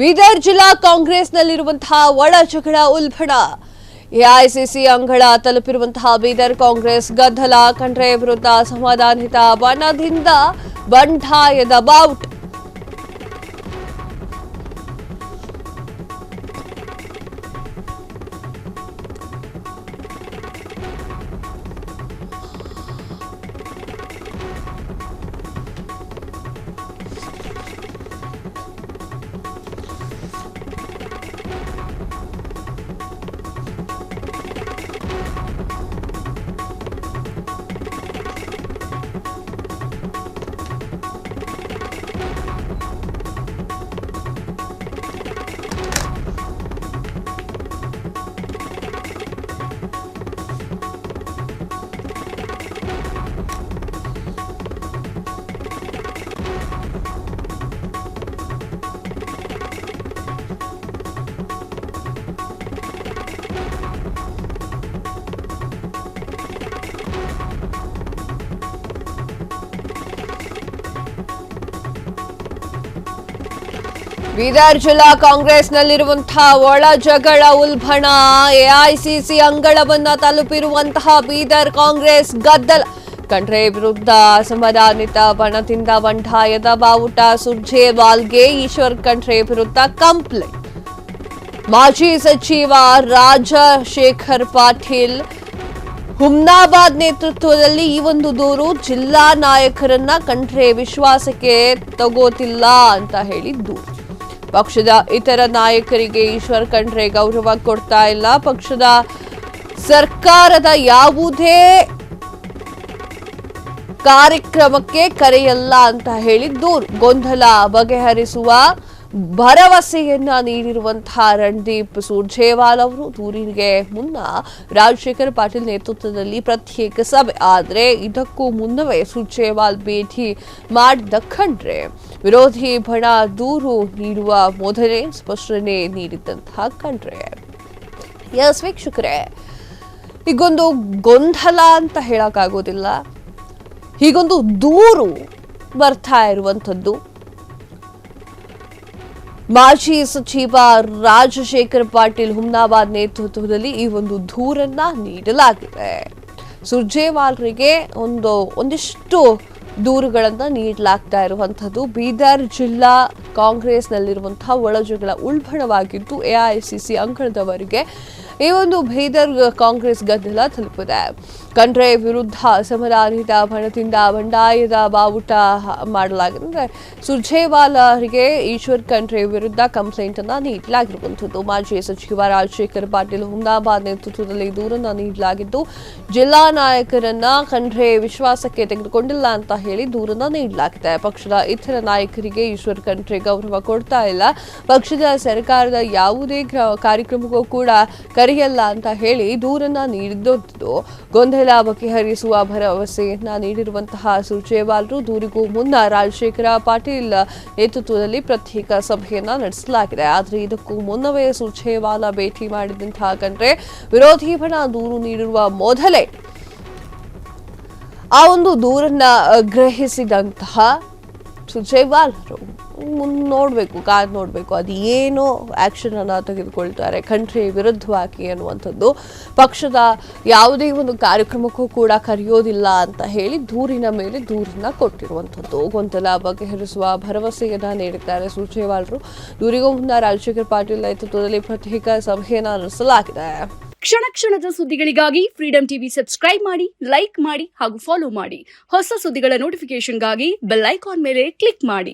ಬೀದರ್ ಜಿಲ್ಲಾ ಕಾಂಗ್ರೆಸ್ನಲ್ಲಿರುವಂತಹ ಒಳ ಜಗಳ ಉಲ್ಬಣ. ಎಐಸಿಸಿ ಅಂಗಳ ತಲುಪಿರುವಂತಹ ಬೀದರ್ ಕಾಂಗ್ರೆಸ್ ಗದ್ದಲ. ಖಂಡ್ರೆ ವಿರುದ್ಧ ಅಸಮಾಧಾನಿತ ಬಣದಿಂದ ಬಂಡಾಯದ ಬಾವುಟ. ಬೀದರ್ ಜಿಲ್ಲಾ ಕಾಂಗ್ರೆಸ್ನಲ್ಲಿರುವಂತಹ ಒಳ ಜಗಳ ಉಲ್ಬಣ. ಎಐಸಿಸಿ ಅಂಗಳವನ್ನ ತಲುಪಿರುವಂತಹ ಬೀದರ್ ಕಾಂಗ್ರೆಸ್ ಗದ್ದಲ. ಖಂಡ್ರೆ ವಿರುದ್ಧ ಅಸಮಾಧಾನಿತ ಬಣದಿಂದ ಬಂಡಾಯದ ಬಾವುಟ. ಸುರ್ಜೇವಾಲ್ಗೆ ಈಶ್ವರ್ ಖಂಡ್ರೆ ವಿರುದ್ಧ ಕಂಪ್ಲೇಂಟ್. ಮಾಜಿ ಸಚಿವ ರಾಜಶೇಖರ್ ಪಾಟೀಲ್ ಹುಮ್ನಾಬಾದ್ ನೇತೃತ್ವದಲ್ಲಿ ಈ ಒಂದು ದೂರು. ಜಿಲ್ಲಾ ನಾಯಕರನ್ನ ಖಂಡ್ರೆ ವಿಶ್ವಾಸಕ್ಕೆ ತಗೋತಿಲ್ಲ ಅಂತ ಹೇಳಿ ದೂರು. ಪಕ್ಷದ ಇತರ ನಾಯಕರಿಗೆ ಈಶ್ವರ್ ಖಂಡ್ರೆ ಗೌರವ ಕೊಡ್ತಾ ಇಲ್ಲ. ಪಕ್ಷದ ಸರ್ಕಾರದ ಯಾವುದೇ ಕಾರ್ಯಕ್ರಮಕ್ಕೆ ಕರೆಯಲ್ಲ ಅಂತ ಹೇಳಿ ದೂರು. ಗೊಂದಲ ಬಗೆಹರಿಸುವ ಭರವಸೆಯನ್ನ ನೀಡಿರುವಂತಹ ರಣದೀಪ್ ಸುರ್ಜೇವಾಲ್ ಅವರು ದೂರಿಗೆ ಮುನ್ನ ರಾಜಶೇಖರ್ ಪಾಟೀಲ್ ನೇತೃತ್ವದಲ್ಲಿ ಪ್ರತ್ಯೇಕ ಸಭೆ. ಆದರೆ ಇದಕ್ಕೂ ಮುನ್ನವೇ ಸುರ್ಜೇವಾಲ್ ಭೇಟಿ ಮಾಡಿದ ಖಂಡ್ರೆ ವಿರೋಧಿ ಬಣ ದೂರು ನೀಡುವ ಮೊದಲೇ ಸ್ಪಷ್ಟನೆ ನೀಡಿದಂತಹ ಖಂಡ್ರೆ. ಎಸ್ ವೀಕ್ಷಕರೇ, ಹೀಗೊಂದು ಗೊಂದಲ ಅಂತ ಹೇಳಕ್ಕಾಗೋದಿಲ್ಲ. ಹೀಗೊಂದು ದೂರು ಬರ್ತಾ ಇರುವಂಥದ್ದು. ಮಾಜಿ ಸಚಿವ ರಾಜಶೇಖರ್ ಪಾಟೀಲ್ ಹುಮ್ನಾಬಾದ್ ನೇತೃತ್ವದಲ್ಲಿ ಈ ಒಂದು ದೂರನ್ನ ನೀಡಲಾಗಿದೆ. ಸುರ್ಜೇವಾಲ್ರಿಗೆ ಒಂದಿಷ್ಟು ದೂರುಗಳನ್ನ ನೀಡಲಾಗ್ತಾ ಇರುವಂತದ್ದು. ಬೀದರ್ ಜಿಲ್ಲಾ ಕಾಂಗ್ರೆಸ್ನಲ್ಲಿರುವಂತಹ ಒಳಜಗಳ ಉಲ್ಬಣವಾಗಿದ್ದು ಎಐಸಿಸಿ ಅಂಗಳದವರೆಗೆ ಈ ಒಂದು ಬೀದರ್ ಕಾಂಗ್ರೆಸ್ ಗದ್ದಲ ತಲುಪಿದೆ. ಖಂಡ್ರೆ ವಿರುದ್ಧ ಅಸಮಾಧಾನಿತ ಬಣದಿಂದ ಬಂಡಾಯದ ಬಾವುಟ ಮಾಡಲಾಗಿದೆ. ಅಂದ್ರೆ ಸುರ್ಜೇವಾಲ್ ಅವರಿಗೆ ಈಶ್ವರ್ ಖಂಡ್ರೆ ವಿರುದ್ಧ ಕಂಪ್ಲೇಂಟ್ ಅನ್ನ ನೀಡಲಾಗಿರುವಂತದ್ದು. ಮಾಜಿ ಸಚಿವ ರಾಜಶೇಖರ್ ಪಾಟೀಲ್ ಹುಮ್ನಾಬಾದ್ ನೇತೃತ್ವದಲ್ಲಿ ದೂರನ್ನ ನೀಡಲಾಗಿದ್ದು, ಜಿಲ್ಲಾ ನಾಯಕರನ್ನ ಖಂಡ್ರೆ ವಿಶ್ವಾಸಕ್ಕೆ ತೆಗೆದುಕೊಂಡಿಲ್ಲ ಅಂತ ಹೇಳಿ ದೂರನ್ನ ನೀಡಲಾಗಿದೆ. ಪಕ್ಷದ ಇತರ ನಾಯಕರಿಗೆ ಈಶ್ವರ್ ಖಂಡ್ರೆ ಗೌರವ ಕೊಡ್ತಾ ಇಲ್ಲ. ಪಕ್ಷದ ಸರ್ಕಾರದ ಯಾವುದೇ ಕಾರ್ಯಕ್ರಮಕ್ಕೂ ಕೂಡ ಕರೆಯಲ್ಲ ಅಂತ ಹೇಳಿ ದೂರನ್ನ ನೀಡಿದ್ದು. ಗೊಂದಲ ಬಗೆಹರಿಸುವ ಭರವಸೆಯನ್ನ ನೀಡಿರುವಂತಹ ಸುರ್ಜೇವಾಲ್ರು ದೂರಿಗೂ ಮುನ್ನ ರಾಜಶೇಖರ ಪಾಟೀಲ್ ನೇತೃತ್ವದಲ್ಲಿ ಪ್ರತ್ಯೇಕ ಸಭೆಯನ್ನ ನಡೆಸಲಾಗಿದೆ. ಆದರೆ ಇದಕ್ಕೂ ಮುನ್ನವೇ ಸುರ್ಜೇವಾಲ ಭೇಟಿ ಮಾಡಿದಂತಹ ಖಂಡ್ರೆ ವಿರೋಧಿ ಬಣ ದೂರು ನೀಡಿರುವ ಮೊದಲೇ ಆ ಒಂದು ದೂರನ್ನ ಗ್ರಹಿಸಿದಂತಹ ಸುರ್ಜೇವಾಲರು ನೋಡ್ಬೇಕು, ಕಾದ್ ನೋಡ್ಬೇಕು ಅದು ಏನು ಆಕ್ಷನ್ ಅನ್ನ ತೆಗೆದುಕೊಳ್ತಾರೆ ಖಂಡ್ರೆ ವಿರುದ್ಧವಾಗಿ ಅನ್ನುವಂಥದ್ದು. ಪಕ್ಷದ ಯಾವುದೇ ಒಂದು ಕಾರ್ಯಕ್ರಮಕ್ಕೂ ಕೂಡ ಕರೆಯೋದಿಲ್ಲ ಅಂತ ಹೇಳಿ ದೂರಿನ ಮೇಲೆ ದೂರನ್ನ ಕೊಟ್ಟಿರುವಂಥದ್ದು. ಗೊಂದಲ ಬಗೆಹರಿಸುವ ಭರವಸೆಯನ್ನ ನೀಡಿದ್ದಾರೆ ಸುರ್ಜೇವಾಲ್ರು. ದೂರಿಗೂ ಮುನ್ನ ರಾಜಶೇಖರ್ ಪಾಟೀಲ್ ನೇತೃತ್ವದಲ್ಲಿ ಪ್ರತ್ಯೇಕ ಸಭೆಯನ್ನ ನಡೆಸಲಾಗಿದೆ. ಕ್ಷಣ ಕ್ಷಣದ ಸುದ್ದಿಗಳಿಗಾಗಿ ಫ್ರೀಡಂ ಟಿವಿ ಸಬ್ಸ್ಕ್ರೈಬ್ ಮಾಡಿ, ಲೈಕ್ ಮಾಡಿ ಹಾಗೂ ಫಾಲೋ ಮಾಡಿ. ಹೊಸ ಸುದ್ದಿಗಳ ನೋಟಿಫಿಕೇಶನ್ಗಾಗಿ ಬೆಲ್ ಐಕಾನ್ ಮೇಲೆ ಕ್ಲಿಕ್ ಮಾಡಿ.